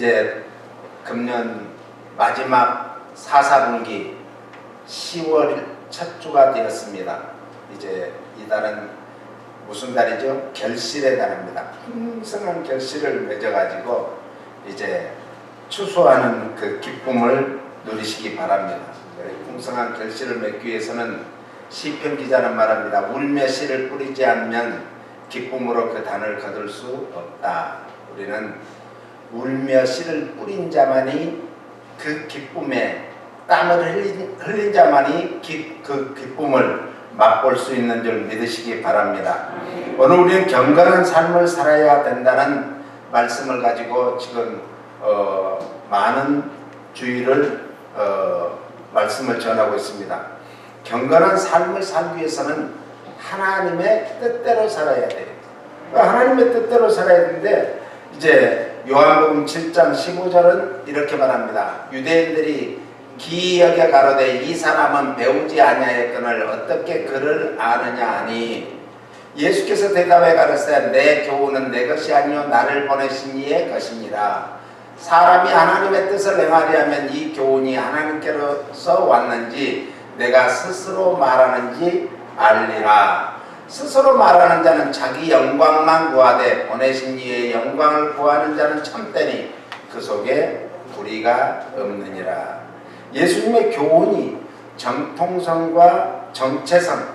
이제 금년 마지막 사사분기 10월 첫 주가 되었습니다. 이제 이 달은 무슨 달이죠? 결실의 달입니다. 풍성한 결실을 맺어가지고 이제 추수하는 그 기쁨을 누리시기 바랍니다. 풍성한 결실을 맺기 위해서는 시편 기자는 말합니다. 울며 씨를 뿌리지 않으면 기쁨으로 그 단을 거둘 수 없다. 우리는 울며 씨를 뿌린 자만이 그 기쁨에 땀을 흘린 자만이 그 기쁨을 맛볼 수 있는 줄 믿으시기 바랍니다. 오늘 우리는 경건한 삶을 살아야 된다는 말씀을 가지고 지금 많은 주의를 말씀을 전하고 있습니다. 경건한 삶을 살기 위해서는 하나님의 뜻대로 살아야 돼요. 하나님의 뜻대로 살아야 되는데 이제 요한복음 7장 15절은 이렇게 말합니다. 유대인들이 기이 여겨 가로되 이 사람은 배우지 아니하였거늘 어떻게 그를 아느냐 하니 예수께서 대답해 가로되 내 교훈은 내 것이 아니요 나를 보내신 이의 것이니라. 사람이 하나님의 뜻을 행하려면 이 교훈이 하나님께로서 왔는지 내가 스스로 말하는지 알리라. 스스로 말하는 자는 자기 영광만 구하되 보내신 이의 영광을 구하는 자는 참되니 그 속에 불의가 없느니라. 예수님의 교훈이 정통성과 정체성,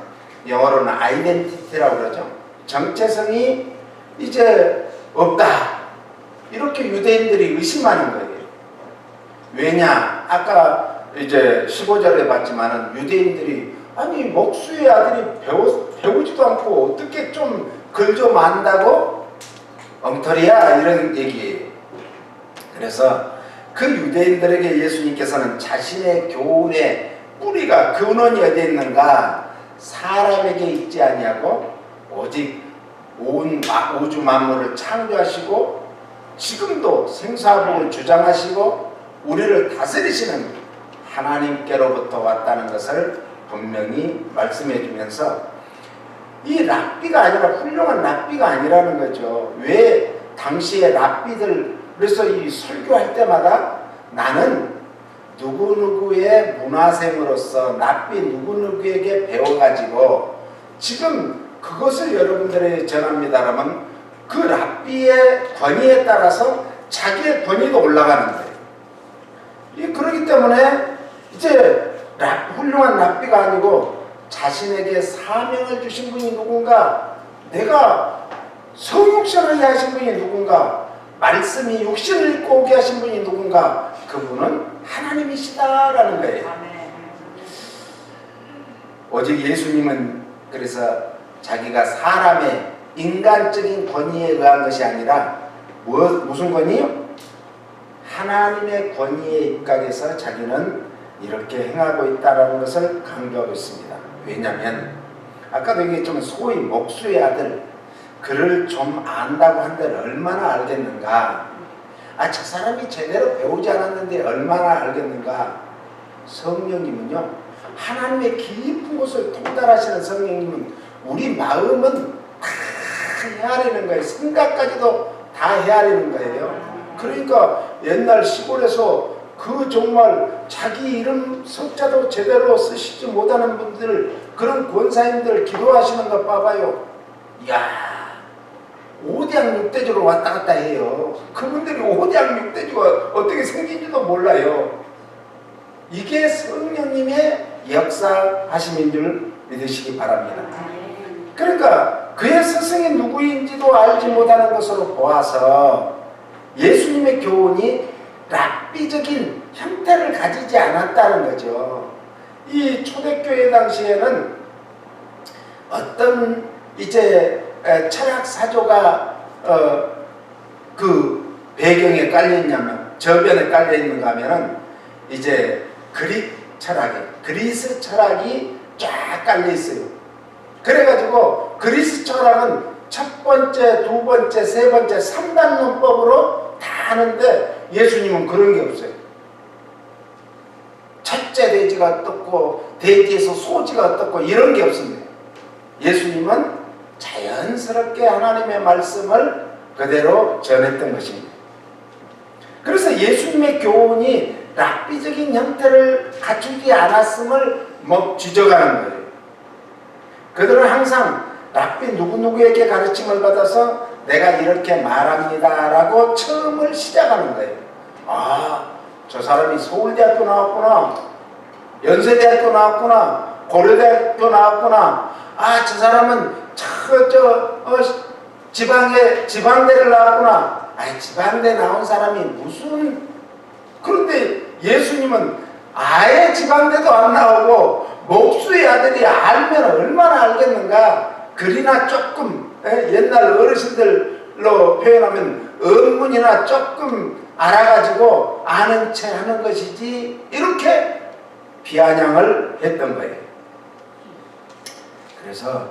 영어로는 아이덴티티라고 그러죠. 정체성이 이제 없다. 이렇게 유대인들이 의심하는 거예요. 왜냐? 아까 이제 15절에 봤지만은 유대인들이 아니 목수의 아들이 배우지도 않고 어떻게 좀 글 좀 안다고 엉터리야 이런 얘기예요. 그래서 그 유대인들에게 예수님께서는 자신의 교훈의 뿌리가 근원이 어디에 있는가 사람에게 있지 아니하고 오직 온 우주 만물을 창조하시고 지금도 생사복을 주장하시고 우리를 다스리시는 하나님께로부터 왔다는 것을 분명히 말씀해 주면서 이 랍비가 아니라 훌륭한 랍비가 아니라는 거죠. 왜 당시에 랍비들 그래서 이 설교할 때마다 나는 누구누구의 문화생으로서 랍비 누구누구에게 배워가지고 지금 그것을 여러분들에게 전합니다라면 그 랍비의 권위에 따라서 자기의 권위도 올라가는 거예요. 그렇기 때문에 이제 훌륭한 랍비가 아니고 자신에게 사명을 주신 분이 누군가, 내가 성육신을 하신 분이 누군가, 말씀이 육신을 입고 오게 하신 분이 누군가, 그분은 하나님이시다라는 거예요. 오직 예수님은 그래서 자기가 사람의 인간적인 권위에 의한 것이 아니라 무슨 권위요? 하나님의 권위에 입각해서 자기는 이렇게 행하고 있다는 것을 강조하고 있습니다. 왜냐하면 아까도 얘기했지만 소위 목수의 아들, 그를 좀 안다고 한들 얼마나 알겠는가. 저 사람이 제대로 배우지 않았는데 얼마나 알겠는가. 성령님은요, 하나님의 깊은 곳을 통달하시는 성령님은 우리 마음은 다 헤아리는 거예요. 생각까지도 다 헤아리는 거예요. 그러니까 옛날 시골에서 그 정말 자기 이름 석자도 제대로 쓰시지 못하는 분들, 그런 권사님들 기도하시는 거 봐봐요. 이야, 오대양 육대주로 왔다 갔다 해요. 그분들이 오대양 육대주가 어떻게 생긴지도 몰라요. 이게 성령님의 역사하심인 줄 믿으시기 바랍니다. 그러니까 그의 스승이 누구인지도 알지 못하는 것으로 보아서 예수님의 교훈이 랍비적인 형태를 가지지 않았다는 거죠. 이 초대교회 당시에는 어떤 이제 철학 사조가 그 배경에 깔려 있냐면, 저변에 깔려 있는가 하면은 이제 그리스 철학이 쫙 깔려 있어요. 그래가지고 그리스 철학은 첫 번째, 두 번째, 세 번째, 3단 논법으로 다 하는데 예수님은 그런 게 없어요. 첫째 돼지가 어떻고 돼지에서 소지가 어떻고 이런 게 없습니다. 예수님은 자연스럽게 하나님의 말씀을 그대로 전했던 것입니다. 그래서 예수님의 교훈이 랍비적인 형태를 갖추지 않았음을 지적하는 거예요. 그들은 항상 랍비 누구누구에게 가르침을 받아서 내가 이렇게 말합니다 라고 처음을 시작하는 거예요. 아, 저 사람이 서울대학교 나왔구나, 연세대학교 나왔구나, 고려대학교 나왔구나, 아, 저 사람은 지방대를 나왔구나. 아니, 지방대 나온 사람이 무슨. 그런데 예수님은 아예 지방대도 안 나오고 목수의 아들이 알면 얼마나 알겠는가. 글이나 조금, 옛날 어르신들로 표현하면 언문이나 조금 알아가지고 아는 체 하는 것이지, 이렇게 비아냥을 했던 거예요. 그래서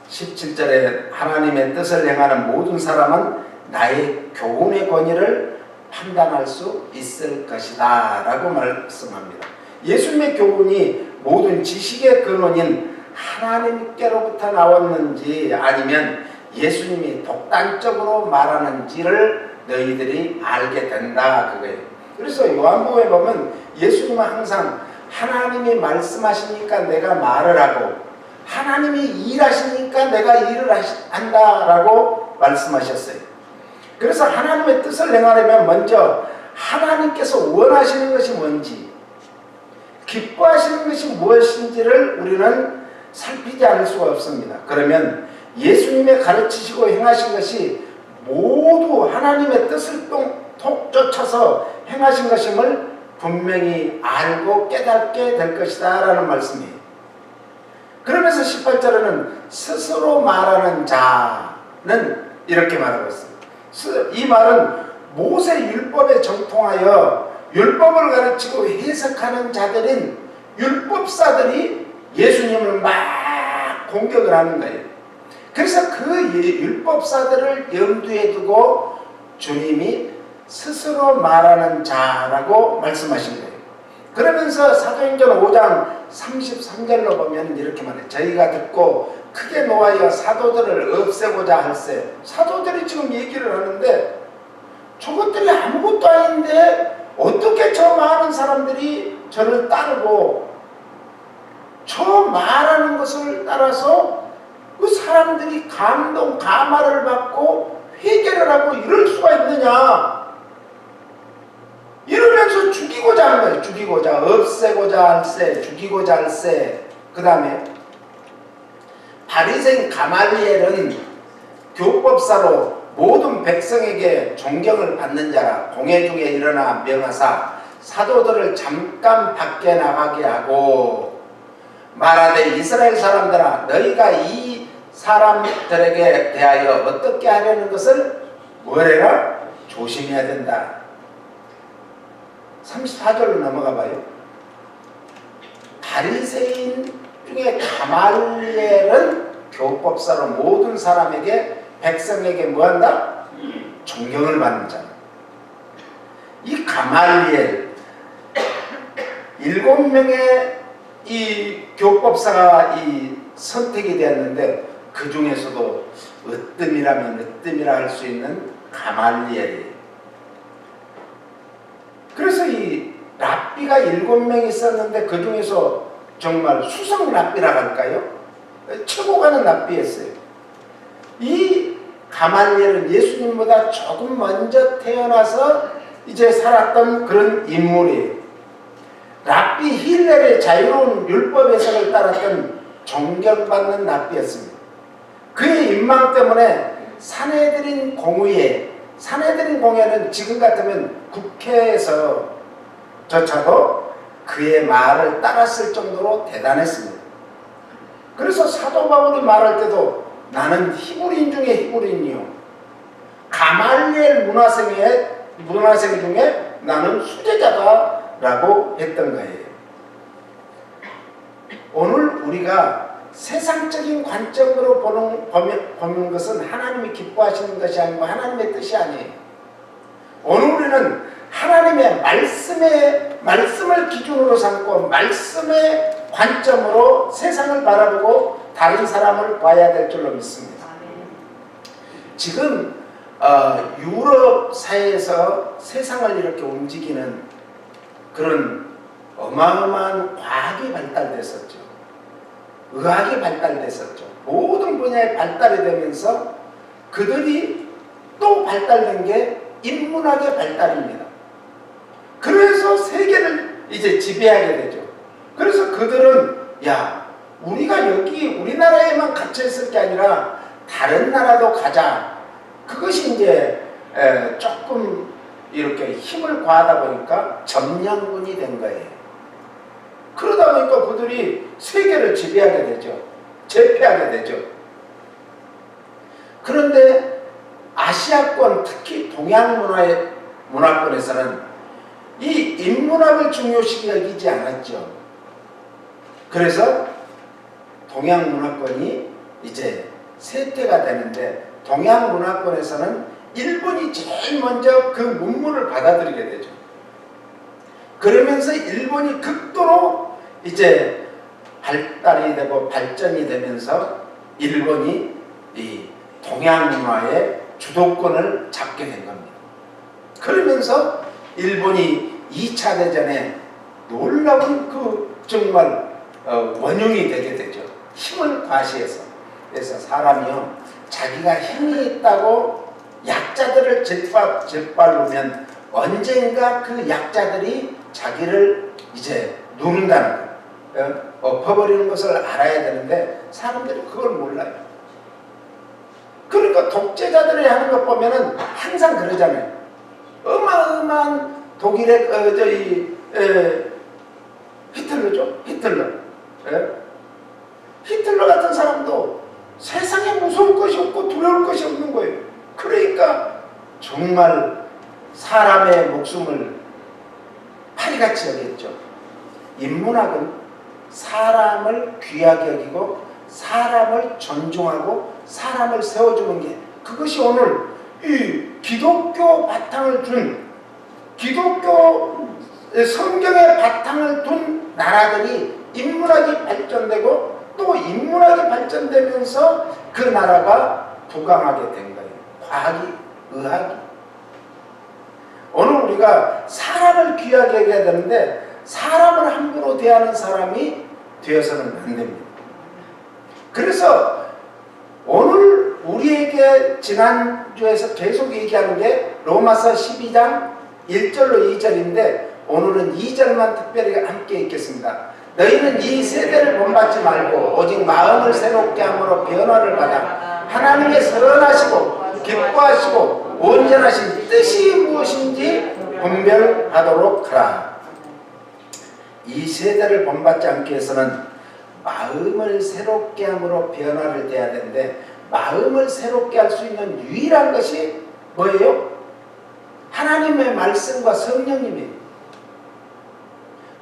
17절에 하나님의 뜻을 행하는 모든 사람은 나의 교훈의 권위를 판단할 수 있을 것이다 라고 말씀합니다. 예수님의 교훈이 모든 지식의 근원인 하나님께로부터 나왔는지 아니면 예수님이 독단적으로 말하는지를 너희들이 알게 된다, 그거예요. 그래서 요한복음에 보면 예수님은 항상 하나님이 말씀하시니까 내가 말을 하고 하나님이 일하시니까 내가 일을 한다라고 말씀하셨어요. 그래서 하나님의 뜻을 행하려면 먼저 하나님께서 원하시는 것이 뭔지, 기뻐하시는 것이 무엇인지를 우리는 살피지 않을 수가 없습니다. 그러면 예수님의 가르치시고 행하신 것이 모두 하나님의 뜻을 쫓아서 행하신 것임을 분명히 알고 깨닫게 될 것이다 라는 말씀이에요. 그러면서 18절에는 스스로 말하는 자는 이렇게 말하고 있습니다. 이 말은 모세 율법에 정통하여 율법을 가르치고 해석하는 자들인 율법사들이 예수님을 막 공격을 하는 거예요. 그래서 그 율법사들을 염두에 두고 주님이 스스로 말하는 자라고 말씀하신 거예요. 그러면서 사도행전 5장 33절로 보면 이렇게 말해요. 저희가 듣고 크게 노하여 사도들을 없애고자 할세. 사도들이 지금 얘기를 하는데 저것들이 아무것도 아닌데 어떻게 저 많은 사람들이 저를 따르고 저 말하는 것을 따라서 그 사람들이 감동, 감화를 받고 회개를 하고 이럴 수가 있느냐. 이러면서 죽이고자 하는 거예요. 죽이고자, 없애고자 할세, 죽이고자 할세. 그 다음에 바리새인 가말리엘은 교법사로 모든 백성에게 존경을 받는 자라 공회 중에 일어나 명하사 사도들을 잠깐 밖에 나가게 하고 말하되 이스라엘 사람들아 너희가 이 사람들에게 대하여 어떻게 하려는 것을 뭐래라? 조심해야 된다. 34절로 넘어가 봐요. 바리새인 중에 가말리엘은 교법사로 모든 사람에게 백성에게 뭐한다? 존경을 받는 자. 이 가말리엘 7명의 이 교법사가 이 선택이 되었는데 그 중에서도 으뜸이라면 으뜸이라 할 수 있는 가말리엘이에요. 그래서 이 랍비가 7명 있었는데 그 중에서 정말 수성 랍비라고 할까요? 최고 가는 랍비였어요. 이 가말리엘은 예수님보다 조금 먼저 태어나서 이제 살았던 그런 인물이에요. 랍비 힐렐의 자유로운 율법 해석을 따랐던 존경받는 랍비였습니다. 그의 인망 때문에 산헤드린 공회는 지금 같으면 국회에서조차도 그의 말을 따랐을 정도로 대단했습니다. 그래서 사도 바울이 말할 때도 나는 히브리인 중에 히브리인이요 가말리엘 문화생 중에 나는 수제자다 라고 했던 거예요. 오늘 우리가 세상적인 관점으로 보는 것은 하나님이 기뻐하시는 것이 아니고 하나님의 뜻이 아니에요. 오늘 우리는 하나님의 말씀을 기준으로 삼고 말씀의 관점으로 세상을 바라보고 다른 사람을 봐야 될 줄로 믿습니다. 지금 유럽 사회에서 세상을 이렇게 움직이는 그런 어마어마한 과학이 발달됐었죠. 의학이 발달됐었죠. 모든 분야에 발달이 되면서 그들이 또 발달된 게 인문학의 발달입니다. 그래서 세계를 이제 지배하게 되죠. 그래서 그들은 우리가 여기 우리나라에만 갇혀 있을 게 아니라 다른 나라도 가자. 그것이 이제 조금 이렇게 힘을 과하다 보니까 점령군이 된 거예요. 그러다 보니까 그들이 세계를 지배하게 되죠. 제패하게 되죠. 그런데 아시아권, 특히 동양 문화권에서는 이 인문학을 중요시 여기지 않았죠. 그래서 동양 문화권이 이제 쇠퇴가 되는데, 동양 문화권에서는 일본이 제일 먼저 그 문물을 받아들이게 되죠. 그러면서 일본이 극도로 이제 발달이 되고 발전이 되면서 일본이 이 동양 문화의 주도권을 잡게 된 겁니다. 그러면서 일본이 2차 대전에 놀라운 그 정말 원흉이 되게 되죠. 힘을 과시해서. 그래서 사람이요, 자기가 힘이 있다고 약자들을 짓밟으면 언젠가 그 약자들이 자기를 이제 누른다는 거예요. 엎어버리는 것을 알아야 되는데 사람들이 그걸 몰라요. 그러니까 독재자들이 하는 것 보면은 항상 그러잖아요. 어마어마한 독일의 히틀러죠. 히틀러 같은 사람도 세상에 무서울 것이 없고 두려울 것이 없는 거예요. 그러니까 정말 사람의 목숨을 파리같이 여겼죠. 인문학은 사람을 귀하게 여기고 사람을 존중하고 사람을 세워주는 게, 그것이 오늘 이 기독교 바탕을 둔, 기독교 성경의 바탕을 둔 나라들이 인문학이 발전되고 또 인문학이 발전되면서 그 나라가 부강하게 된 거예요. 과학이, 의학이. 오늘 우리가 사람을 귀하게 여겨야 되는데 사람을 함부로 대하는 사람이 되어서는 안 됩니다. 그래서 오늘 우리에게 지난주에서 계속 얘기하는 게 로마서 12장 1절로 2절인데 오늘은 2절만 특별히 함께 읽겠습니다. 너희는 이 세대를 본받지 말고 오직 마음을 새롭게 함으로 변화를 받아 하나님의 선하시고 기뻐하시고 온전하신 뜻이 무엇인지 분별하도록 하라. 이 세대를 본받지 않기 위해서는 마음을 새롭게 함으로 변화를 돼야 되는데, 마음을 새롭게 할 수 있는 유일한 것이 뭐예요? 하나님의 말씀과 성령님이에요.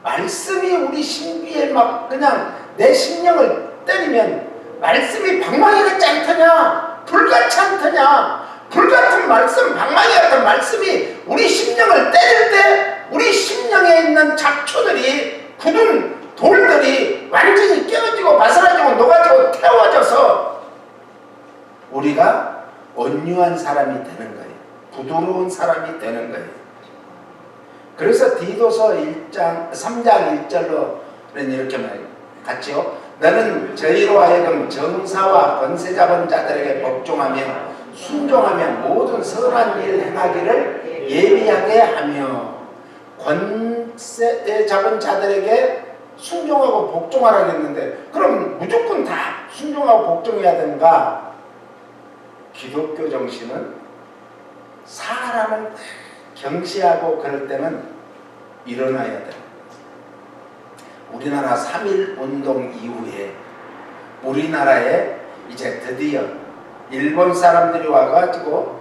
말씀이 우리 신비에 막 그냥 내 심령을 때리면 말씀이 방망이 같지 않더냐? 불같지 않더냐? 불같은 말씀, 방망이 같은 말씀이 우리 심령을 때릴 때 우리 심령에 있는 잡초들이, 굳은 돌들이 완전히 깨어지고 바스라지고 녹아지고 태워져서 우리가 온유한 사람이 되는 거예요. 부드러운 사람이 되는 거예요. 그래서 디도서 3장 1절로는 이렇게 말해요. 같이요. 너는 저희로 하여금 정사와 권세 잡은 자들에게 복종하며 순종하며 모든 선한 일 행하기를 예비하게 하며, 권세 잡은 자들에게 순종하고 복종하라 했는데 그럼 무조건 다 순종하고 복종해야 되는가? 기독교 정신은 사람을 경시하고 그럴 때는 일어나야 돼. 우리나라 3.1 운동 이후에 우리나라에 이제 드디어 일본 사람들이 와가지고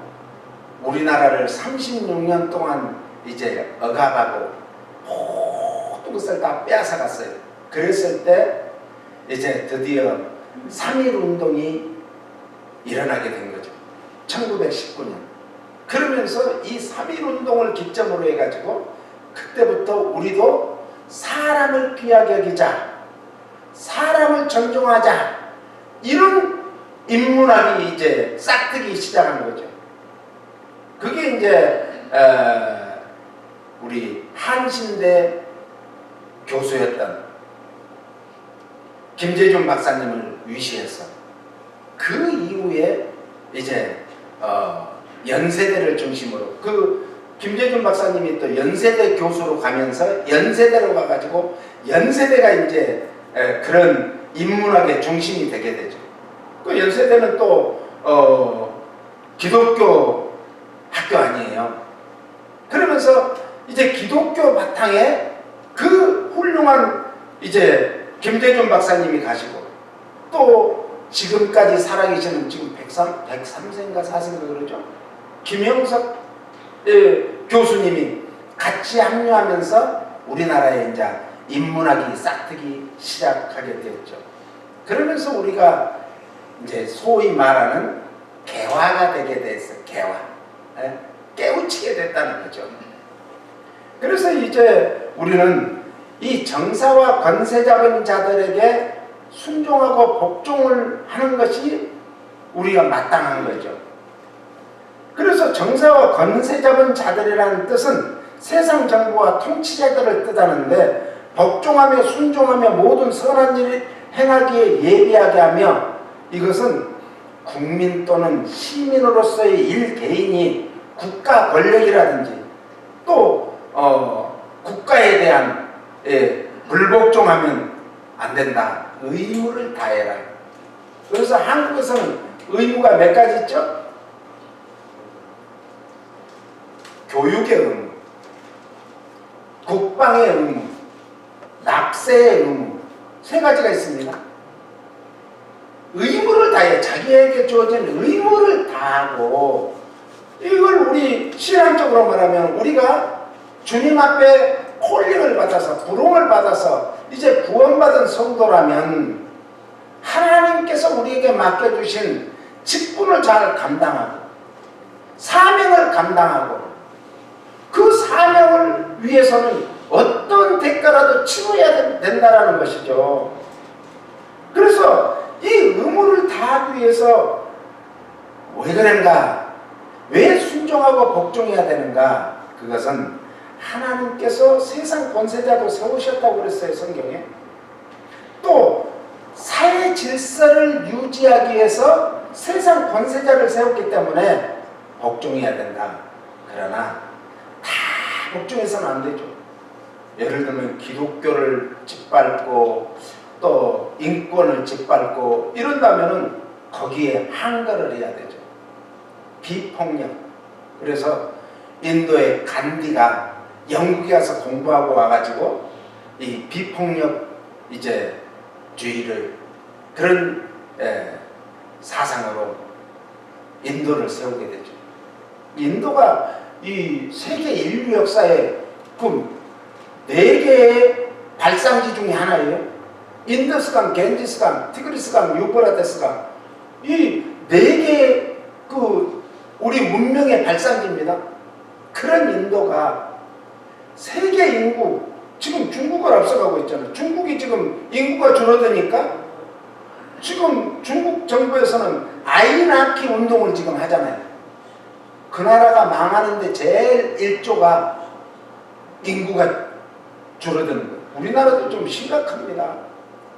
우리나라를 36년 동안 이제 억압하고 모든 것을 다 빼앗아갔어요. 그랬을 때 이제 드디어 3.1 운동이 일어나게 된 거죠. 1919년. 그러면서 이 3.1 운동을 기점으로 해가지고 그때부터 우리도 사람을 귀하게 여기자, 사람을 존중하자, 이런 인문학이 이제 싹트기 시작한 거죠. 그게 이제 우리 한신대 교수였던 김재준 박사님을 위시해서 그 이후에 이제 연세대를 중심으로 그 김재준 박사님이 또 연세대 교수로 가면서 연세대로 가가지고 연세대가 이제 그런 인문학의 중심이 되게 되죠. 그 연세대는 또 기독교 학교 아니에요. 그러면서 이제 기독교 바탕에 그 훌륭한 이제 김대중 박사님이 가시고 또 지금까지 살아계시는 지금 103세인가 4세인가 그러죠. 김영석 교수님이 같이 합류하면서 우리나라에 이제 인문학이 싹트기 시작하게 되었죠. 그러면서 우리가 이제 소위 말하는 개화가 되게 됐어요. 개화. 깨우치게 됐다는 거죠. 그래서 이제 우리는 이 정사와 권세 잡은 자들에게 순종하고 복종을 하는 것이 우리가 마땅한 거죠. 그래서 정사와 권세 잡은 자들이라는 뜻은 세상 정부와 통치자들을 뜻하는데 복종하며 순종하며 모든 선한 일을 행하기에 예비하게 하며 이것은 국민 또는 시민으로서의 일개인이 국가 권력이라든지 또 국가에 대한 불복종하면 안 된다. 의무를 다해라. 그래서 한국에서는 의무가 몇 가지 있죠? 교육의 의무, 국방의 의무, 납세의 의무, 세 가지가 있습니다. 의무를 다해, 자기에게 주어진 의무를 다하고, 이걸 우리 신앙적으로 말하면 우리가 주님 앞에 콜링을 받아서 부름을 받아서 이제 구원받은 성도라면 하나님께서 우리에게 맡겨주신 직분을 잘 감당하고 사명을 감당하고 그 사명을 위해서는 어떤 대가라도 치러야 된다는 것이죠. 그래서 이 의무를 다하기 위해서 왜 그런가? 왜 순종하고 복종해야 되는가? 그것은 하나님께서 세상 권세자도 세우셨다고 그랬어요, 성경에. 또 사회 질서를 유지하기 위해서 세상 권세자를 세웠기 때문에 복종해야 된다. 그러나 다 복종해서는 안 되죠. 예를 들면 기독교를 짓밟고 또 인권을 짓밟고 이런다면은 거기에 항거를 해야 되죠. 비폭력. 그래서 인도의 간디가 영국에 가서 공부하고 와가지고 이 비폭력 이제 주의를 그런 사상으로 인도를 세우게 되죠. 인도가 이 세계 인류 역사에 그 4개의 발상지 중에 하나예요. 인더스강, 겐지스강, 티그리스강, 유프라테스강. 이 4개의 그 우리 문명의 발상지입니다. 그런 인도가 세계 인구, 지금 중국을 앞서가고 있잖아요. 중국이 지금 인구가 줄어드니까 지금 중국 정부에서는 아이 낳기 운동을 지금 하잖아요. 그 나라가 망하는데 제일 일조가 인구가 줄어드는 거예요. 우리나라도 좀 심각합니다.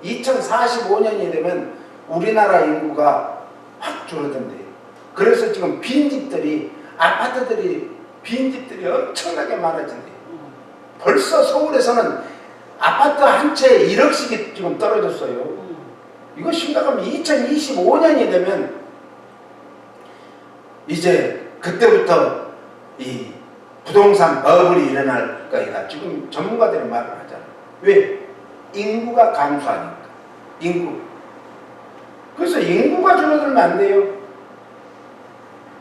2045년이 되면 우리나라 인구가 확 줄어든대요. 그래서 지금 빈집들이, 아파트들이, 빈집들이 엄청나게 많아진대요. 벌써 서울에서는 아파트 한 채에 1억씩이 지금 떨어졌어요. 이거 심각하면 2025년이 되면 이제 그때부터 이 부동산 버블이 일어날 거니까 지금 전문가들이 말을 하잖아요. 왜? 인구가 감소하니까. 인구. 그래서 인구가 줄어들면 안 돼요.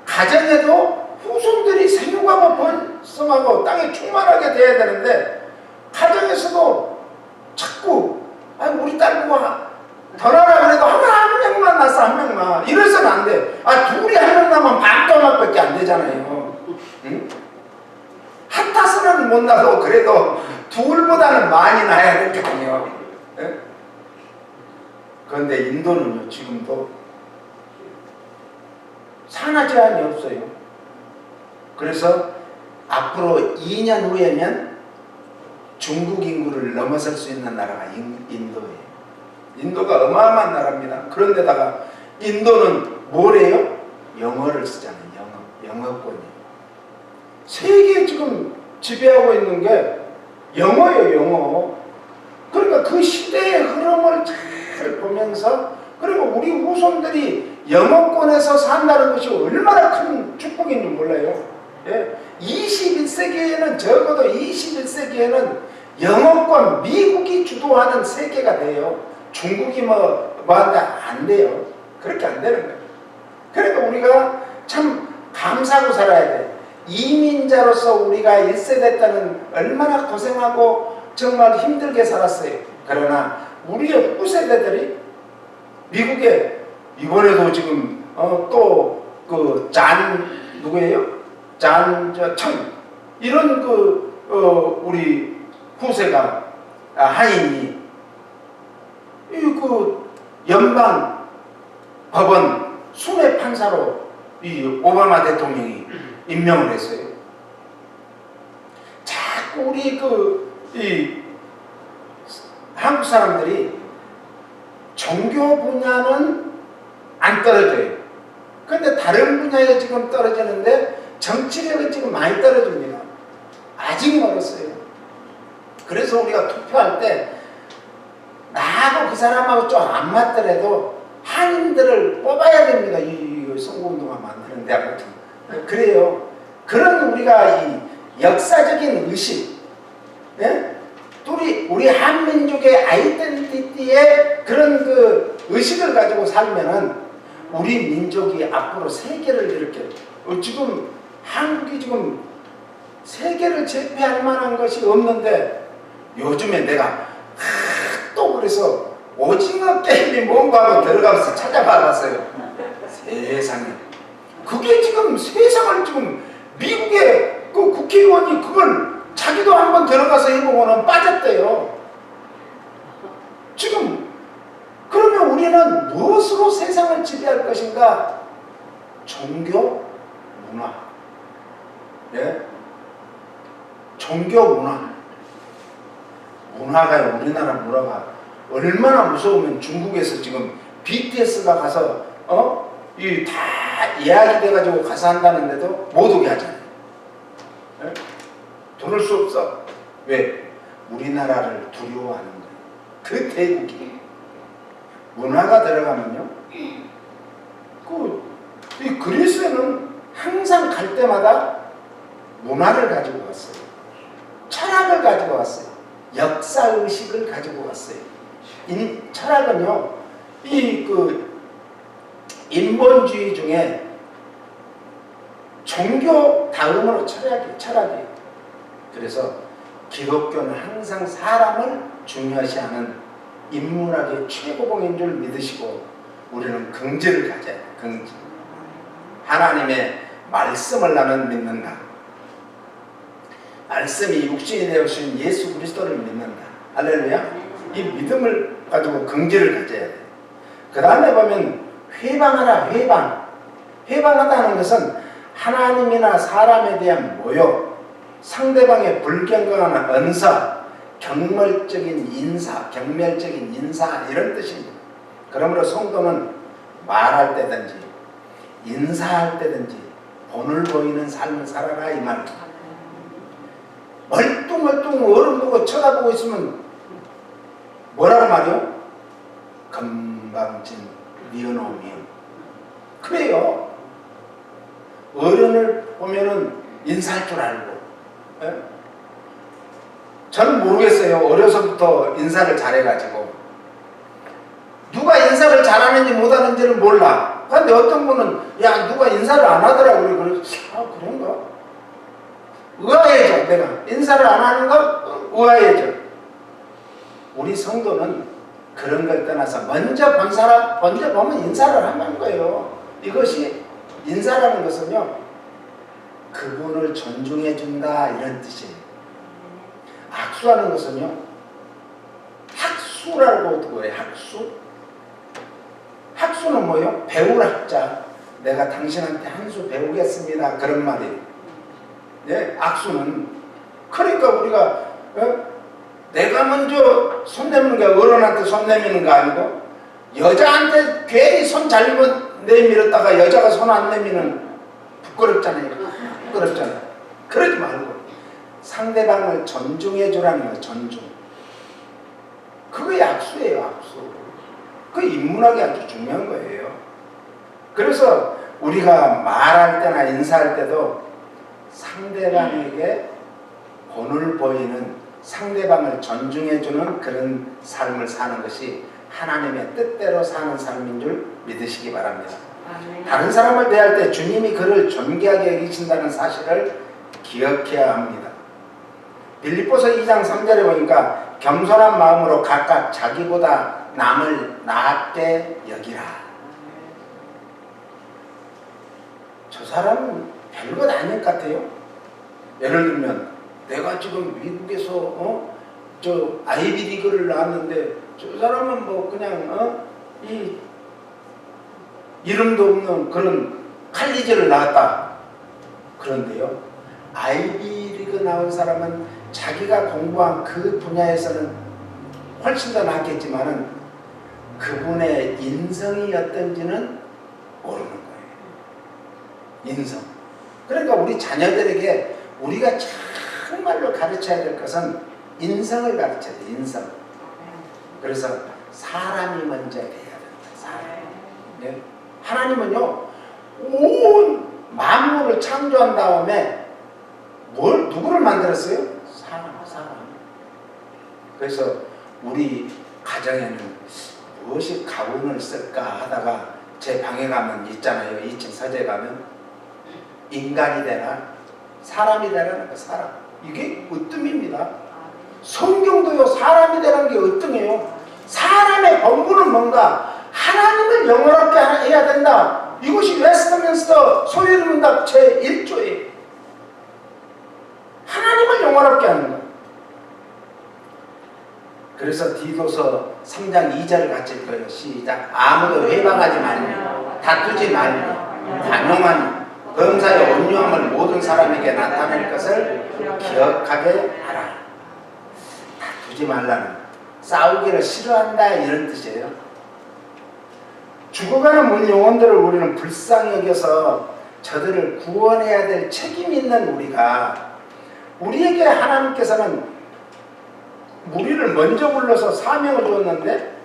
가정에도 후손들이 생육하고 번성하고 땅에 충만하게 돼야 되는데 가정에서도 자꾸 우리 딸 누가 더 나라 그래도 한 명만 낳았어, 한 명만. 이래서는 안 돼. 둘이 한 명 낳으면 반토막밖에 안 되잖아요. 응? 한 타스는 못 낳아도 그래도 둘보다는 많이 낳아야 될 거 아니에요. 응? 그런데 인도는요, 지금도 산하 제한이 없어요. 그래서 앞으로 2년 후에면 중국 인구를 넘어설 수 있는 나라가 인도예요. 인도가 어마어마한 나라입니다. 그런데다가 인도는 뭐래요? 영어를 쓰잖아요. 영어권이에요. 세계 지금 지배하고 있는 게 영어예요. 영어. 그러니까 그 시대의 흐름을 잘 보면서, 그리고 우리 후손들이 영어권에서 산다는 것이 얼마나 큰 축복인지 몰라요. 예? 21세기에는 적어도 21세기에는 영어권, 미국이 주도하는 세계가 돼요. 중국이 뭐한테 안 돼요. 그렇게 안 되는 거예요. 그러니까 우리가 참 감사하고 살아야 돼. 이민자로서 우리가 1세대 때는 얼마나 고생하고 정말 힘들게 살았어요. 그러나 우리의 후세대들이 미국에 이번에도 지금 또 그 누구예요? 청 이런 우리 후세가 하인이 그 연방 법원 순회 판사로 이 오바마 대통령이 임명을 했어요. 자꾸 우리 이 한국 사람들이 종교 분야는 안 떨어져요. 그런데 다른 분야에 지금 떨어지는데 정치력은 지금 많이 떨어집니다. 아직 멀었어요. 그래서 우리가 투표할 때 나하고 그 사람하고 좀 안 맞더라도 한인들을 뽑아야 됩니다. 이 선거운동을 만드는데 아무튼 그래요. 그런 우리가 이 역사적인 의식, 예? 우리 한민족의 아이덴티티의 그런 그 의식을 가지고 살면은 우리 민족이 앞으로 세계를 이렇게 지금 한국이 지금 세계를 제패할 만한 것이 없는데 요즘에 내가 또 그래서 오징어 게임이 뭔가 하고 들어가면서 찾아봐봤어요. 세상에 그게 지금 세상을 지금 미국의 그 국회의원이 그걸 자기도 한번 들어가서 해보고는 빠졌대요. 지금 그러면 우리는 무엇으로 세상을 지배할 것인가? 종교, 문화. 예? 종교, 문화. 문화가요, 우리나라 문화가 얼마나 무서우면 중국에서 지금 BTS가 가서 이 다 예약이 돼가지고 가서 한다는데도 못 오게 하잖아요. 예? 들을 수 없어. 왜? 우리나라를 두려워하는 거예요. 그 대국이 문화가 들어가면요. 이 그리스에는 항상 갈 때마다 문화를 가지고 왔어요. 철학을 가지고 왔어요. 역사의식을 가지고 왔어요. 철학은요, 인본주의 중에 종교 다음으로 철학이에요. 그래서 기독교는 항상 사람을 중요시하는 인문학의 최고봉인 줄 믿으시고 우리는 긍지를 가져야 돼요. 긍지. 하나님의 말씀을 나는 믿는다. 말씀이 육신이 되어주신 예수 그리스도를 믿는다. 할렐루야. 이 믿음을 가지고 긍지를 가져야 돼요. 그 다음에 보면 회방하라. 회방하다는 것은 하나님이나 사람에 대한 모욕, 상대방의 불경건한 언사, 경멸적인 인사 이런 뜻입니다. 그러므로 성도는 말할 때든지 인사할 때든지 본을 보이는 삶을 살아라 이 말입니다. 멀뚱멀뚱 어른 보고 쳐다보고 있으면 뭐라고 말이요? 금방진 미어놓으며 그래요. 어른을 보면은 인사할 줄 알고. 예? 저는 모르겠어요. 어려서부터 인사를 잘해가지고 누가 인사를 잘하는지 못하는지를 몰라. 그런데 어떤 분은 야 누가 인사를 안 하더라고요. 그래서 그런가? 의아해져. 내가 인사를 안 하는 거 의아해져. 우리 성도는 그런 걸 떠나서 먼저 보면 인사를 하는 거예요. 이것이 인사라는 것은요, 그분을 존중해 준다 이런 뜻이에요. 학수하는 것은요, 학수라고 그래요. 학수는 뭐예요? 배울 학자. 내가 당신한테 한 수 배우겠습니다. 그런 말이에요. 예, 악수는. 그러니까 우리가 내가 먼저 손 내미는 게 어른한테 손 내미는 거 아니고 여자한테 괜히 손 잘못 내밀었다가 여자가 손 안 내미는 부끄럽잖아요. 부끄럽잖아요. 그러지 말고 상대방을 존중해 주라는 거예요. 존중. 그게 악수예요. 악수. 그 인문학이 아주 중요한 거예요. 그래서 우리가 말할 때나 인사할 때도 상대방에게 본을 보이는, 상대방을 존중해주는 그런 삶을 사는 것이 하나님의 뜻대로 사는 삶인 줄 믿으시기 바랍니다. 다른 사람을 대할 때 주님이 그를 존귀하게 여기신다는 사실을 기억해야 합니다. 빌립보서 2장 3절에 보니까 겸손한 마음으로 각각 자기보다 남을 낮게 여기라. 저 사람은 별것 아닐 것 같아요. 예를 들면 내가 지금 미국에서 저 아이비리그를 나왔는데 저 사람은 뭐 그냥 이 이름도 없는 그런 칼리지를 나왔다. 그런데요, 아이비리그 나온 사람은 자기가 공부한 그 분야에서는 훨씬 더 낫겠지만은 그분의 인성이 어떤지는 모르는 거예요. 인성. 그러니까 우리 자녀들에게 우리가 정말로 가르쳐야 될 것은 인성을 가르쳐야 돼. 인성. 그래서 사람이 먼저 돼야 된다. 사람. 네? 하나님은요, 온 만물을 창조한 다음에 누구를 만들었어요? 사람. 그래서 우리 가정에는 무엇이 가운을 쓸까 하다가 제 방에 가면 있잖아요. 2층 서재 가면 인간이 되나 사람이 되라는 거. 사람. 이게 으뜸입니다. 성경도요, 사람이 되라는 게 으뜸이에요. 사람의 본분은 뭔가? 하나님을 영원하게 해야 된다. 이것이 웨스트민스터 소유문답 제1조예요. 하나님을 영원하게 하는 거. 그래서 디도서 3장 2절을 같이 읽어요. 시작. 아무도 회방하지 말고 다투지 말고 단용하니 범사의 온유함을 모든 사람에게 나타낼 것을 기억하게 하라. 다투지 말라는, 싸우기를 싫어한다 이런 뜻이에요. 죽어가는 문 영혼들을 우리는 불쌍히 여겨서 저들을 구원해야 될 책임 있는 우리에게 하나님께서는 우리를 먼저 불러서 사명을 주었는데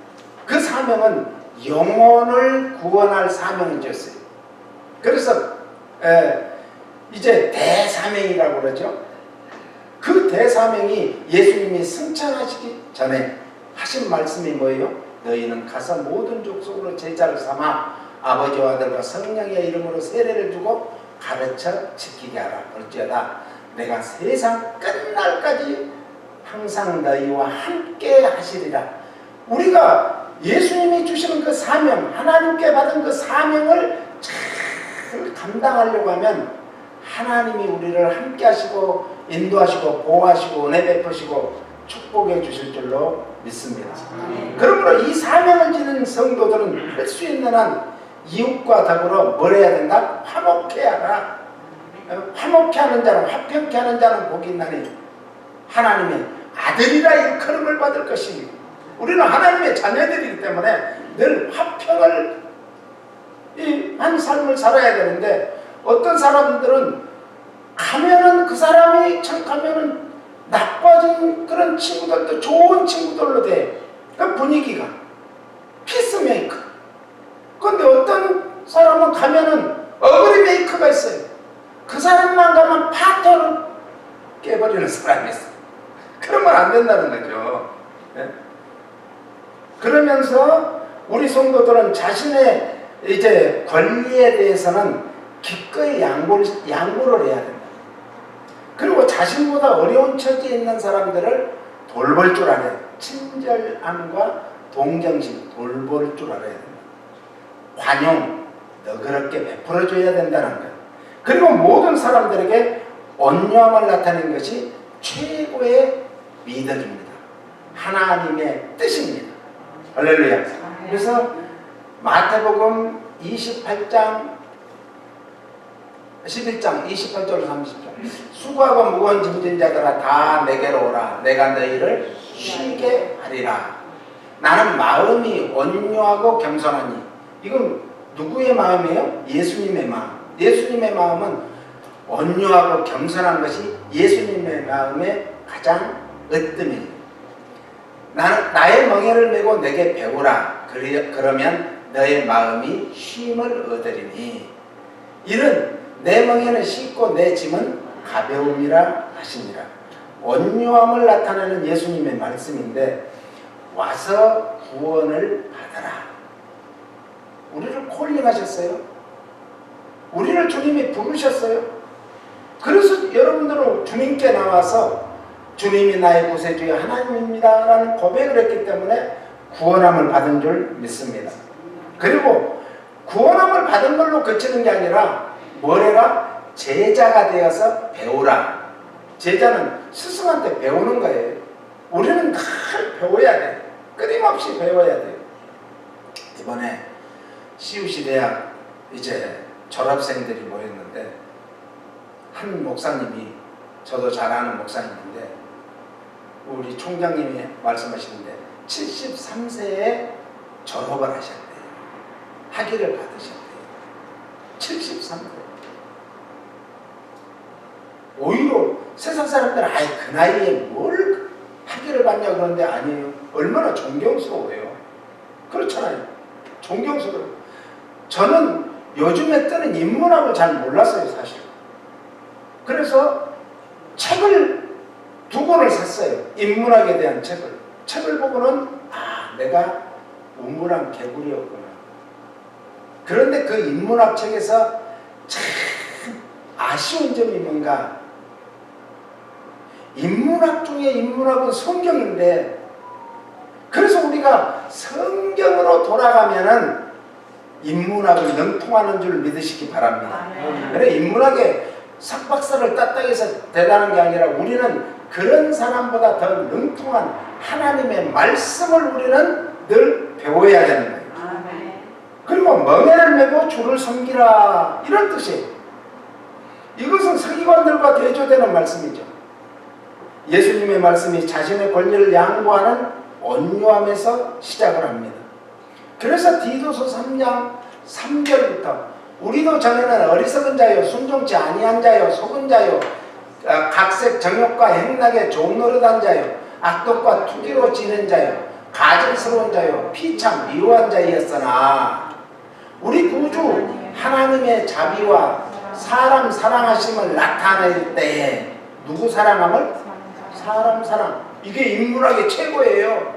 그 사명은 영혼을 구원할 사명을 주었어요. 그래서 이제 대사명이라고 그러죠. 그 대사명이 예수님이 승천하시기 전에 하신 말씀이 뭐예요? 너희는 가서 모든 족속으로 제자를 삼아 아버지와 아들과 성령의 이름으로 세례를 주고 가르쳐 지키게 하라. 어찌하다 내가 세상 끝날까지 항상 너희와 함께 하시리라. 우리가 예수님이 주시는 그 사명, 하나님께 받은 그 사명을 잘 감당하려고 하면 하나님이 우리를 함께 하시고 인도하시고 보호하시고 은혜 베푸시고 축복해 주실 줄로 믿습니다. 그러므로 이 사명을 지닌 성도들은 할 수 있는 한 이웃과 더불어 뭘 해야 된다? 화목해 하라. 화목해 하는 자는, 화평케 하는 자는 복이 있나니 하나님의 아들이라 일컬음을 받을 것입니다. 우리는 하나님의 자녀들이기 때문에 늘 화평을 한 삶을 살아야 되는데 어떤 사람들은 가면은 그 사람이 참 가면은 나빠진 그런 친구들도 좋은 친구들로 돼. 그 분위기가 피스메이커. 그런데 어떤 사람은 가면은 어그리 메이커가 있어요. 그 사람만 가면 파토를 깨버리는 사람이 있어요. 그러면 안 된다는 거죠. 네? 그러면서 우리 성도들은 자신의 이제 권리에 대해서는 기꺼이 양보를 해야 된다. 그리고 자신보다 어려운 처지에 있는 사람들을 돌볼 줄 알아야 돼. 친절함과 동정심, 돌볼 줄 알아야 된다. 관용, 너그럽게 베풀어줘야 된다는 거예요. 그리고 모든 사람들에게 온유함을 나타내는 것이 최고의 미덕입니다. 하나님의 뜻입니다. 할렐루야. 그래서 마태복음 11장 28절 30절 수고하고 무거운 짐진 자들아 다 내게로 오라. 내가 너희를 쉬게 하리라. 나는 마음이 온유하고 겸손하니. 이건 누구의 마음이에요? 예수님의 마음. 예수님의 마음은 온유하고 겸손한 것이 예수님의 마음의 가장 으뜸이에요. 나의 멍에를 메고 내게 배우라. 그러면 너의 마음이 쉼을 얻으리니. 이는 내 멍에는 쉽고 내 짐은 가벼움이라 하시니라. 온유함을 나타내는 예수님의 말씀인데 와서 구원을 받아라. 우리를 콜링하셨어요. 우리를 주님이 부르셨어요. 그래서 여러분들은 주님께 나와서 주님이 나의 구세주의 하나님입니다 라는 고백을 했기 때문에 구원함을 받은 줄 믿습니다. 그리고 구원함을 받은 걸로 그치는 게 아니라 뭐래라? 제자가 되어서 배우라. 제자는 스승한테 배우는 거예요. 우리는 늘 배워야 돼. 끊임없이 배워야 돼요. 이번에 CUC 대학 이제 졸업생들이 모였는데 한 목사님이, 저도 잘 아는 목사님인데 우리 총장님이 말씀하시는데 73세에 졸업을 하셨대요. 학위를 받으셨대요. 73세. 오히려 세상 사람들은 아이 그 나이에 뭘 학위를 받냐 그러는데 아니에요. 얼마나 존경스러워요. 그렇잖아요. 존경스러워요. 저는 요즘에 뜨는 인문학을 잘 몰랐어요, 사실. 그래서 책을 2권을 샀어요. 인문학에 대한 책을 보고는 내가 우물한 개구리였구나. 그런데 그 인문학 책에서 참 아쉬운 점이 뭔가, 인문학 중에 인문학은 성경인데, 그래서 우리가 성경으로 돌아가면은 인문학을 능통하는 줄 믿으시기 바랍니다. 그래, 인문학에 석박사를 땄다 해서 대단한 게 아니라 우리는 그런 사람보다 더 능통한 하나님의 말씀을 우리는 늘 배워야 되는 거예요. 그리고 멍에를 메고 주를 섬기라, 이런 뜻이에요. 이것은 서기관들과 대조되는 말씀이죠. 예수님의 말씀이 자신의 권리를 양보하는 온유함에서 시작을 합니다. 그래서 디도서 3장 3절부터 우리도 전에는 어리석은 자요, 순종치 아니한 자요, 속은 자요, 각색 정욕과 행락에 좋은 노릇한 자요, 악독과 투기로 지는 자요, 가증스러운 자요, 피참 미워한 자였으나 우리 구주 하나님의 자비와 사람 사랑하심을 나타낼 때에 누구 사랑함을? 사람 사랑. 이게 인문학의 최고예요.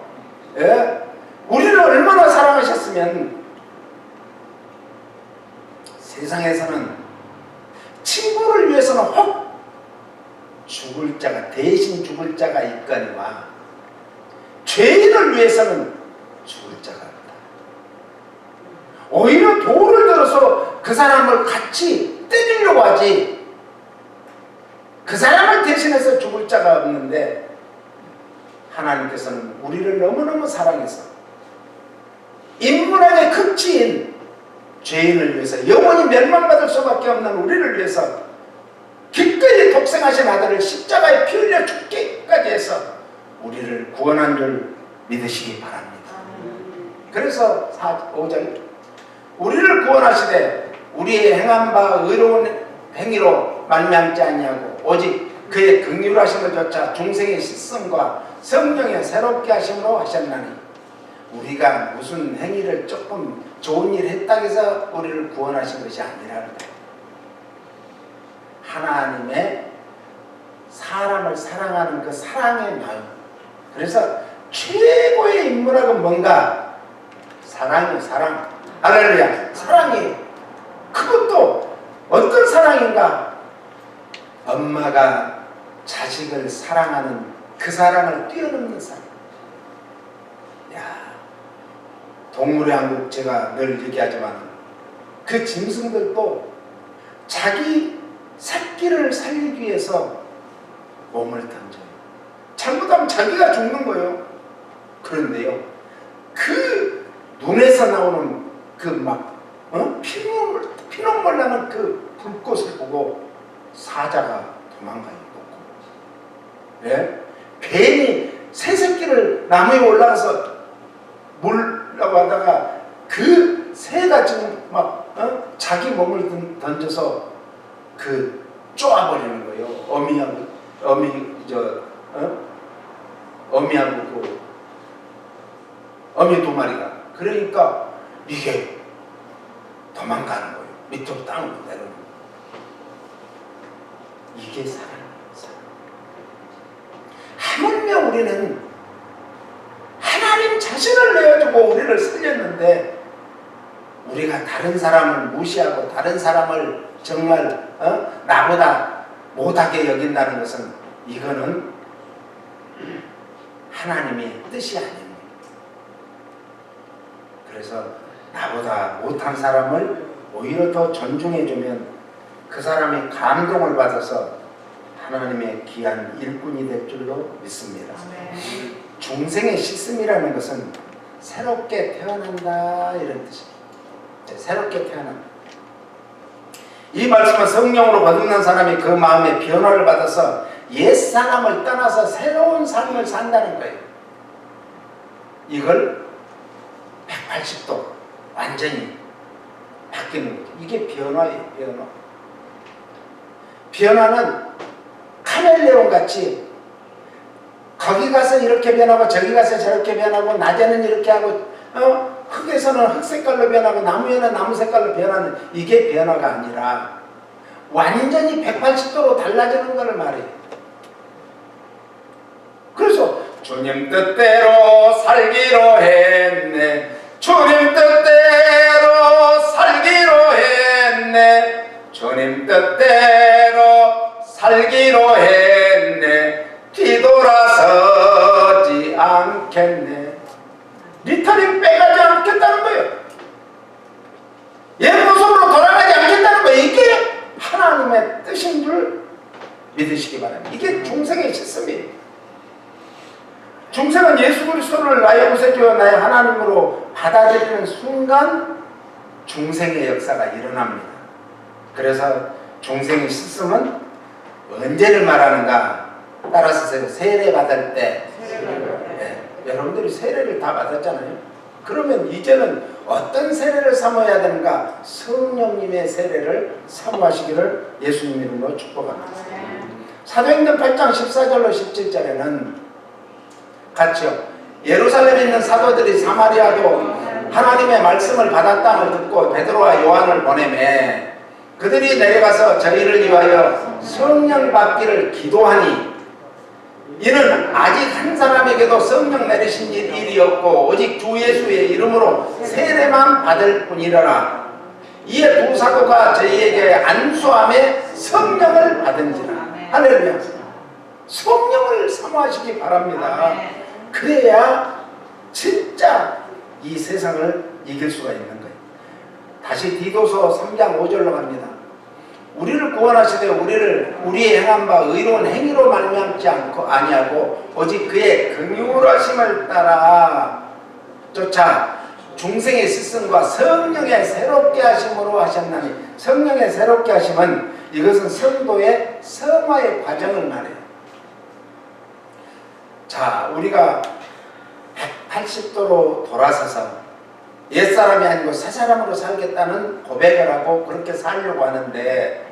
예? 우리를 얼마나 사랑하셨으면 세상에서는 친구를 위해서는 혹 죽을 자가, 대신 죽을 자가 있거니와 죄인을 위해서는 죽을 자가 없다. 오히려 돌을 들어서 그 사람을 같이 때리려고 하지, 그 사람을 대신해서 죽을 자가 없는데 하나님께서는 우리를 너무너무 사랑해서 인문학의 극치인 죄인을 위해서, 영원히 멸망받을 수밖에 없는 우리를 위해서 기꺼이 독생하신 아들을 십자가에 피 흘려 죽기까지 해서 우리를 구원한 줄 믿으시기 바랍니다. 그래서 5절, 우리를 구원하시되 우리의 행한 바 의로운 행위로 말미암지 아니하고 오직 그의 긍휼하심을 조차 중생의 씻음과 성령의 새롭게 하심으로 하셨나니. 우리가 무슨 행위를 조금 좋은 일 했다고 해서 우리를 구원하신 것이 아니라 하나님의 사람을 사랑하는 그 사랑의 마음. 그래서 최고의 인문학은 뭔가? 사랑이에요. 사랑. 할렐루야. 사랑이에요. 그것도 어떤 사랑인가? 엄마가 자식을 사랑하는 그 사랑을 뛰어넘는 사랑. 동물의 왕국, 제가 늘 얘기하지만 그 짐승들도 자기 새끼를 살리기 위해서 몸을 던져요. 잘못하면 자기가 죽는 거예요. 그런데요, 그 눈에서 나오는 그 막 피눈물 나는 그 불꽃을 보고 사자가 도망가요. 예? 뱀이 새새끼를 나무에 올라가서 물라고 하다가 그 새가 지금 막 자기 몸을 던져서 그 쪼아버리는 거예요. 어미 두 마리가. 그러니까 이게 도망가는 거예요. 밑으로 땅으로 내려오는 거예요. 이게 사랑이에요. 하물며 우리는 하나님 자신을 내어주고 우리를 살렸는데 우리가 다른 사람을 무시하고 다른 사람을 정말 나보다 못하게 여긴다는 것은 이거는 하나님의 뜻이 아닙니다. 그래서 나보다 못한 사람을 오히려 더 존중해주면 그 사람이 감동을 받아서 하나님의 귀한 일꾼이 될 줄로 믿습니다. 중생의 씻음이라는 것은 새롭게 태어난다 이런 뜻입니다. 새롭게 태어난다. 이 말씀은 성령으로 거듭난 사람이 그 마음의 변화를 받아서 옛사람을 떠나서 새로운 삶을 산다는 거예요. 이걸 180도 완전히 바뀌는 거죠. 이게 변화예요. 변화는 카멜레온 같이 거기 가서 이렇게 변하고 저기 가서 저렇게 변하고 낮에는 이렇게 하고 흙에서는 흙 색깔로 변하고 나무에는 나무 색깔로 변하는 이게 변화가 아니라 완전히 180도로 달라지는 것을 말해요. 그래서 주님 뜻대로 살기로 했네. 주님 뜻대로 살기로 했네. 주님 뜻대로 살기로 했네. 뒤돌아서지 않겠네. 리터링 빼가지 않겠다는 거예요. 옛 모습으로 돌아가지 않겠다는 거예요. 이게 하나님의 뜻인 줄 믿으시기 바랍니다. 이게 중생의 실습이에요. 중생은 예수 그리스도를 나의 구세주여 나의 하나님으로 받아들이는 순간 중생의 역사가 일어납니다. 그래서 중생의 실습은 언제를 말하는가? 따라서 세례 받을 때 여러분들이 세례를 다 받았잖아요. 그러면 이제는 어떤 세례를 사모해야 되는가? 성령님의 세례를 사모하시기를 예수님 이름으로 축복합니다. 사도행전 8장 14절로 17절에는 같이요. 예루살렘에 있는 사도들이 사마리아도 하나님의 말씀을 받았다는 걸 듣고 베드로와 요한을 보내매 그들이 내려가서 저희를 위하여 성령 받기를 기도하니 이는 아직 한 사람에게도 성령 내리신 일이 없고 오직 주 예수의 이름으로 세례만 받을 뿐이라라. 이에 두 사도가 저희에게 안수함에 성령을 받은지라. 할렐루야. 성령을 사모하시기 바랍니다. 그래야 진짜 이 세상을 이길 수가 있는 거예요. 다시 디도서 3장 5절로 갑니다. 우리를 구원하시되 우리의 행한 바 의로운 행위로 말미암지 아니하고 오직 그의 긍휼하심을 따라 쫓아 중생의 스승과 성령의 새롭게 하심으로 하셨나니 성령의 새롭게 하심은 이것은 성도의 성화의 과정을 말해요. 자, 우리가 180도로 돌아서서 옛사람이 아니고 새사람으로 살겠다는 고백을 하고 그렇게 살려고 하는데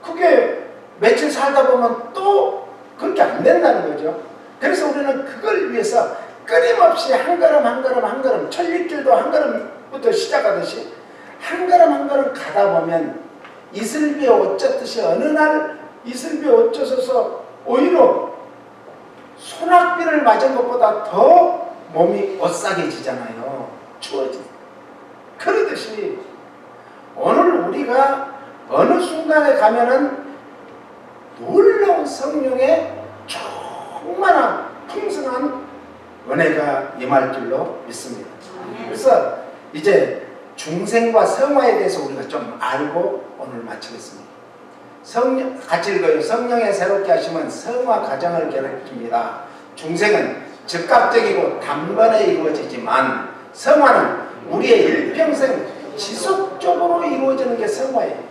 그게 며칠 살다 보면 또 그렇게 안 된다는 거죠. 그래서 우리는 그걸 위해서 끊임없이 한 걸음 한 걸음 한 걸음 천리길도 한 걸음부터 시작하듯이 한 걸음 한 걸음 가다 보면 이슬비에 옷 젖듯이 어느 날 이슬비에 옷 젖어서 오히려 소낙비를 맞은 것보다 더 몸이 오싹해지잖아요. 추워지. 그러듯이 오늘 우리가 어느 순간에 가면은 놀라운 성령의 충만한 풍성한 은혜가 임할 줄로 믿습니다. 그래서 이제 중생과 성화에 대해서 우리가 좀 알고 오늘 마치겠습니다. 같이 읽어요. 성령의 새롭게 하시면 성화 과정을 가리킵니다. 중생은 즉각적이고 단번에 이루어지지만 성화는 우리의 일평생 지속적으로 이루어지는 게 성화예요.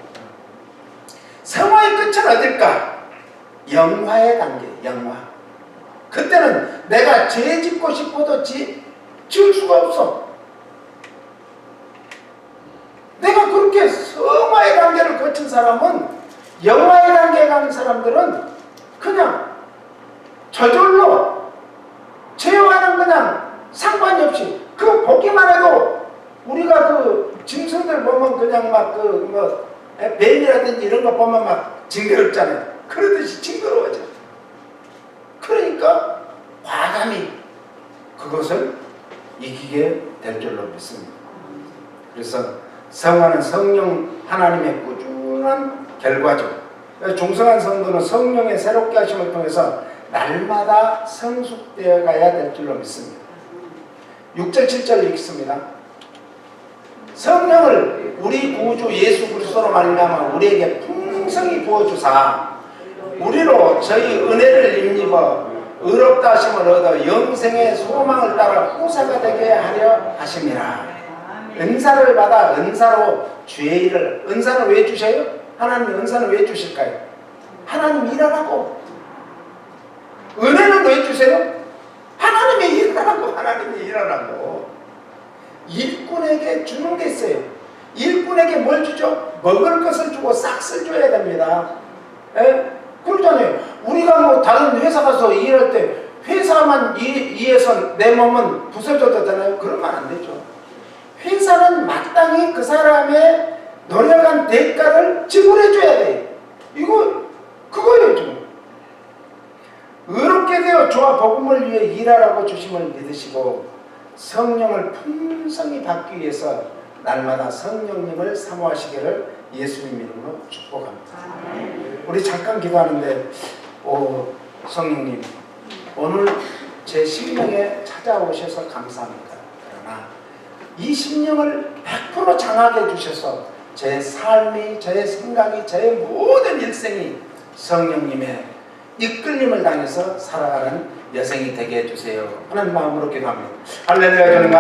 성화의 끝은 어딜까? 영화의 단계, 영화. 그때는 내가 죄 짓고 싶어도 지을 수가 없어. 내가 그렇게 성화의 단계를 거친 사람은, 영화의 단계에 가는 사람들은 그냥 저절로 죄와는 그냥 상관이 없이, 그 보기만 해도 우리가 그 짐승들 보면 그냥 막 뱀이라든지 이런 거 보면 막 징그럽잖아요. 그러듯이 징그러워져. 그러니까 과감히 그것을 이기게 될 줄로 믿습니다. 그래서 성화는 성령 하나님의 꾸준한 결과죠. 중성한 성도는 성령의 새롭게 하심을 통해서 날마다 성숙되어 가야 될 줄로 믿습니다. 6절 7절 읽습니다. 성령을 우리 구주 예수 그리스도로 말미암아 우리에게 풍성히 부어주사 우리로 저희 은혜를 힘입어 의롭다 하심을 얻어 영생의 소망을 따라 후사가 되게 하려 하심이라. 은사를 받아 은사로 주의 일을, 은사는 왜 주셔요? 하나님 은사는 왜 주실까요? 하나님 일하라고. 은혜는 왜 주세요? 하나님의 일하라고. 하나님의 일하라고. 일꾼에게 주는 게 있어요. 일꾼에게 뭘 주죠? 먹을 것을 주고 싹쓸 줘야 됩니다. 에? 그러잖아요. 우리가 뭐 다른 회사 가서 일할 때 회사만 일해서 내 몸은 부서져도 되나요? 그러면 안 되죠. 회사는 마땅히 그 사람의 노력한 대가를 지불해 줘야 돼요. 그거예요 지금. 의롭게 되어 주와 복음을 위해 일하라고 주심을 믿으시고 성령을 풍성히 받기 위해서 날마다 성령님을 사모하시기를 예수님 이름으로 축복합니다. 우리 잠깐 기도하는데, 성령님 오늘 제 심령에 찾아오셔서 감사합니다. 그러나 이 심령을 100% 장하게 해주셔서 제 삶이, 제 생각이, 제 모든 일생이 성령님의 이끌림을 당해서 살아가는 여생이 되게 해주세요 하는 마음으로 기도합니다. 할렐루야.